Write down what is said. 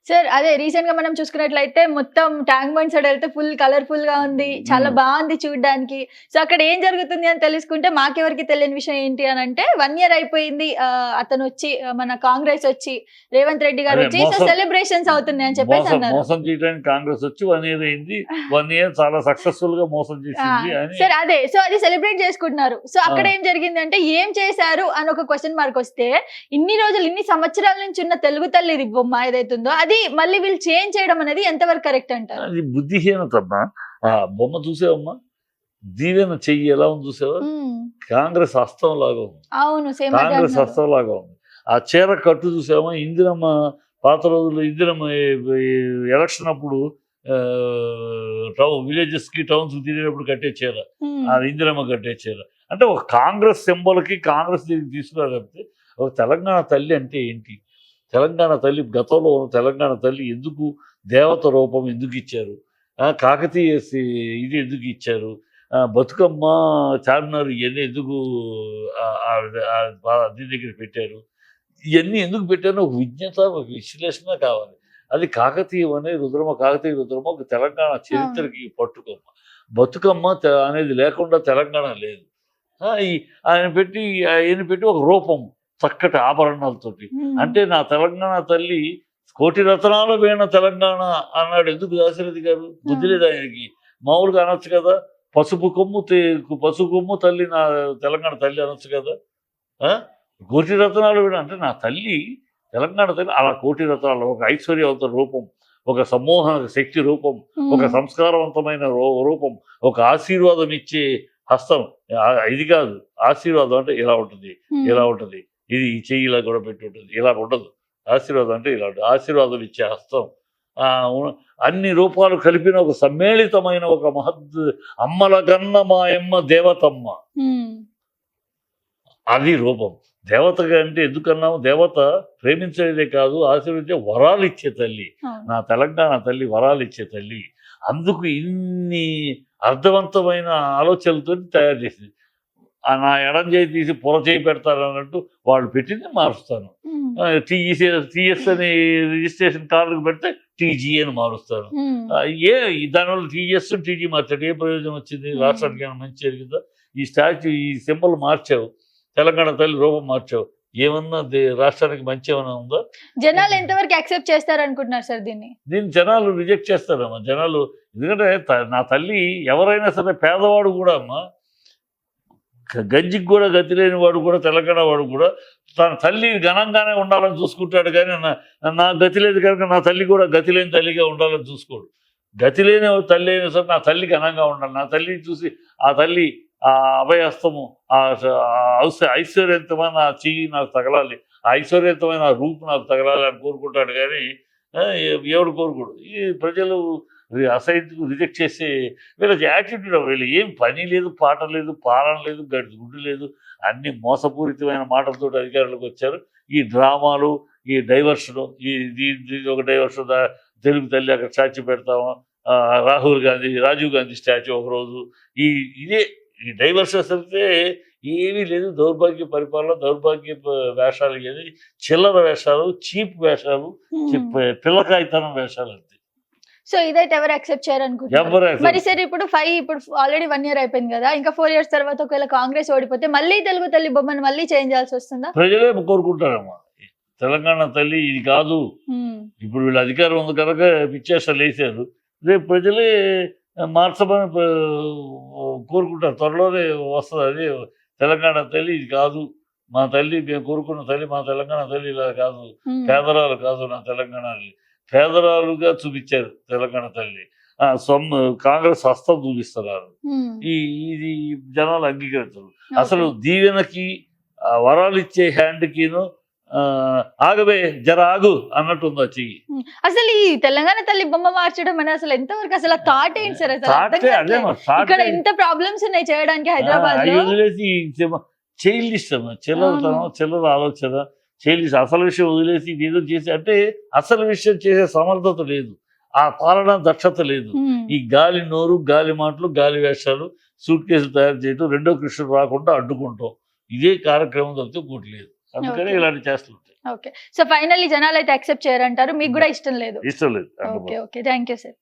Sir అదే recent గా మనం చూసుకున్నట్లయితే మొత్తం ట్యాంక్ బండ్ సైడ్ వెళ్తే ఫుల్ కలర్ఫుల్ గా ఉంది, చాలా బాగుంది చూడడానికి. సో అక్కడ ఏం జరుగుతుంది అని తెలుసుకుంటే మాకెవరికి తెలియని విషయం ఏంటి అని అంటే 1 ఇయర్ అయిపోయింది అతను వచ్చి, మన కాంగ్రెస్ వచ్చి, రేవంత్ రెడ్డి గారు వచ్చి, సో సెలబ్రేషన్స్ అవుతున్నాయి అని చెప్పేసి అన్నారు. మోసం చేయడానికి కాంగ్రెస్ వచ్చి 1 ఇయర్ అయింది, 1 ఇయర్ చాలా సక్సెస్ఫుల్ గా మోసం చేసింది అని. సార్ అదే, సో అది సెలబ్రేట్ చేసుకుంటున్నారు. సో అక్కడ ఏం జరిగింది అంటే ఏం చేశారు అని ఒక క్వశ్చన్ మార్క్ వస్తే, ఇన్ని రోజులు ఇన్ని సంవత్సరాల నుంచి ఉన్న తెలుగు తల్లి బొమ్మ ఏదైతుందో అది మళ్ళీ వీళ్ళు చేంజ్ చేయడం అనేది ఎంతవరకు కరెక్ట్ అంటారు? అది బుద్ధిహీనతమ్మా. ఆ బొమ్మ చూసావమ్మా, దీవెన చెయ్యి ఎలా ఉంది చూసావా, కాంగ్రెస్ హస్తం లాగా ఉంది. అవును, కాంగ్రెస్ హస్తం లాగా ఉంది. ఆ చీర కట్టు చూసావా, ఇందిరమ్మ పాత రోజుల్లో ఇందిరమ్మ ఎలక్షన్ అప్పుడు విలేజెస్ కి టౌన్స్ కి తిరిగేటప్పుడు కట్టే చీర, ఆ ఇందిరమ్మ కట్టే చీర. అంటే ఒక కాంగ్రెస్ సింబల్ కి కాంగ్రెస్ దీనికి తీసుకురాకపోతే ఒక తెలంగాణ తల్లి అంటే ఏంటి, తెలంగాణ తల్లి గతంలో తెలంగాణ తల్లి ఎందుకు దేవత రూపం ఎందుకు ఇచ్చారు, కాకతీయ ఇది ఎందుకు ఇచ్చారు, బతుకమ్మ చార్మినార్ ఇవన్నీ ఎందుకు దీని దగ్గర పెట్టారు, ఇవన్నీ ఎందుకు పెట్టారో ఒక విజ్ఞత, ఒక విశ్లేషణ కావాలి. అది కాకతీయ అనేది కాకతీయ రుద్రమ ఒక తెలంగాణ చరిత్రకి పట్టుకొమ్మ. బతుకమ్మ అనేది లేకుండా తెలంగాణ లేదు. ఆయన పెట్టి ఒక రూపం చక్కటి ఆభరణాలతోటి, అంటే నా తెలంగాణ తల్లి కోటి రత్నాల వీణ తెలంగాణ అన్నాడు. ఎందుకు దాశరథి గారు? బుద్ధి లేదు ఆయనకి. మామూలుగా అనొచ్చు కదా, పసుపు కొమ్ము తల్లి నా తెలంగాణ తల్లి అనొచ్చు కదా. కోటి రత్నాల వీణ అంటే నా తల్లి తెలంగాణ తల్లి. అలా కోటి రత్నాలు ఒక ఐశ్వర్యవంత రూపం, ఒక సమూహ శక్తి రూపం, ఒక సంస్కారవంతమైన రూపం, ఒక ఆశీర్వాదం ఇచ్చే హస్తం. ఇది కాదు ఆశీర్వాదం అంటే ఇలా ఉంటుంది, ఇలా ఉంటుంది, ఇది ఈ చెయ్యి ఇలా కూడా పెట్టి ఉంటుంది, ఇలా ఉండదు. ఆశీర్వాదం అంటే ఇలా ఉంటుంది, ఆశీర్వాదం ఇచ్చే హస్తం. అన్ని రూపాలు కలిపిన ఒక సమ్మేళితమైన ఒక అమ్మల కన్న మాయమ్మ దేవతమ్మ, అది రూపం. దేవతగా అంటే ఎందుకన్నాము, దేవత ప్రేమించేదే కాదు, ఆశీర్వదించే వరాలు ఇచ్చే తల్లి. నా తెలంగాణ తల్లి వరాలు ఇచ్చే తల్లి. అందుకు ఇన్ని అర్థవంతమైన ఆలోచనలతో తయారు చేసింది. నా ఎడం చేయి తీసి పొర చేయి పెడతారు అన్నట్టు వాళ్ళు పెట్టింది మారుస్తాను. టీఎస్ అని రిజిస్ట్రేషన్ కార్డుకు పెడితే టీజీ అని మారుస్తాను. దానివల్ల టీఎస్ టీజీ మార్చాడు, ఏ ప్రయోజనం వచ్చింది? రాష్ట్రానికి ఏమైనా మంచి జరిగిందా? ఈ సింబల్ మార్చావు, తెలంగాణ తల్లి రూపం మార్చావు, ఏమన్నా రాష్ట్రానికి మంచి ఏమైనా ఉందా? జనాలు ఎంతవరకు యాక్సెప్ట్ చేస్తారు అనుకుంటున్నారు సార్ దీన్ని? జనాలు రిజెక్ట్ చేస్తారమ్మా జనాలు. ఎందుకంటే నా తల్లి ఎవరైనా సరే, పేదవాడు కూడా అమ్మా, గంజికి కూడా గతి లేని వాడు కూడా, తెలంగాణ వాడు కూడా తన తల్లి ఘనంగానే ఉండాలని చూసుకుంటాడు. కానీ నా గతి లేదు కనుక నా తల్లి కూడా గతి లేని తల్లిగా ఉండాలని చూసుకోడు. గతి లేని తల్లి అయినా సరే నా తల్లి ఘనంగా ఉండాలి. నా తల్లిని చూసి ఆ తల్లి ఆ అభయహస్తము, ఐశ్వర్యవంతమైన ఆ చెయ్యి నాకు తగలాలి, ఆ ఐశ్వర్యవంతమైన రూపు నాకు తగలాలి అని కోరుకుంటాడు. కానీ ఎవడు కోరుకోడు. ఈ ప్రజలు అసైన్కు రిజెక్ట్ చేసే వీళ్ళ యాటిట్యూడ్, వీళ్ళు ఏం పని లేదు, పాట లేదు, పాలన లేదు, గుడ్డు లేదు, అన్ని మోసపూరితమైన మాటలతో అధికారులకు వచ్చారు. ఈ డ్రామాలు, ఈ డైవర్షను, ఒక డైవర్షన్, తెలుగు తల్లి అక్కడ స్టాచ్యూ పెడతాము, రాజీవ్ గాంధీ స్టాచ్యూ ఒకరోజు, ఇదే ఈ డైవర్షన్స్ అయితే ఏమీ లేదు. దౌర్భాగ్య పరిపాలన, దౌర్భాగ్య వేషాలు, ఏది చిల్లర వేషాలు, చీప్ వేషాలు, పిల్లకాయితనం వేషాలు అంతే. సో ఇదైతే ఎవరు యాక్సెప్ట్ చేయాలనుకుంటున్నారు మరి సార్? ఇప్పుడు ఆల్రెడీ 1 ఇయర్ అయిపోయింది కదా, ఇంకా 4 ఇయర్స్ తర్వాత ఒకవేళ కాంగ్రెస్ ఓడిపోతే మళ్ళీ తెలుగు తల్లి బొమ్మను మళ్ళీ చేంజ్ చేయాల్సి వస్తుందా? ప్రజలే కోరుకుంటారమ్మా తెలంగాణ తల్లి ఇది కాదు. ఇప్పుడు వీళ్ళు అధికారం ఉంది కనుక పిచ్చేష్టలు వేసారు. రేపు ప్రజలే మార్చమని కోరుకుంటారు. త్వరలోనే వస్తుంది అది, తెలంగాణ తల్లి ఇది కాదు, మా తల్లి, మేము కోరుకున్న తల్లి, మా తెలంగాణ తల్లి ఇలా కాదు, పేదరాలు కాదు, నా తెలంగాణ పేదరాలుగా చూపించారు తెలంగాణ తల్లి. కాంగ్రెస్ హస్తం చూపిస్తున్నారు. ఇది జనాలు అంగీకరించరు. అసలు దీవెనకి వరాలు ఇచ్చే హ్యాండ్కిను ఆగవే జర ఆగు అన్నట్టు ఉందా చెయ్యి. అసలు ఈ తెలంగాణ తల్లి బొమ్మ మార్చడం అనేది అసలు ఎంతవరకు అసలు థాట్ ఏంటి సార్? ఇక్కడ ఎంత ప్రాబ్లమ్స్ ఉన్నాయి చేయడానికి హైదరాబాద్ లో. వదిలేసి చైల్డ్ ఇష్టం, చిల్లరతనం, చిల్లర ఆలోచన, చైల్డ్ అసలు విషయం వదిలేసి ఏదో చేసి, అంటే అసలు విషయం చేసే సమర్థత లేదు, ఆ పాలన దక్షత లేదు. ఈ గాలి నోరు, గాలి మాటలు, గాలి వేషాలు, సూట్ కేసులు తయారు చేయటం, రెండో కృష్ణుడు రాకుండా అడ్డుకుంటాం, ఇదే కార్యక్రమం తప్పితే ఇంకోటి లేదు. అందుకని Okay. ఇలాంటి చేస్తుంటాయి. ఓకే. సో ఫైనల్లీ జనాలు అయితే యాక్సెప్ట్ చేయరంటారు, మీకు కూడా ఇష్టం లేదు. ఇష్టం లేదు. Okay okay, thank you sir.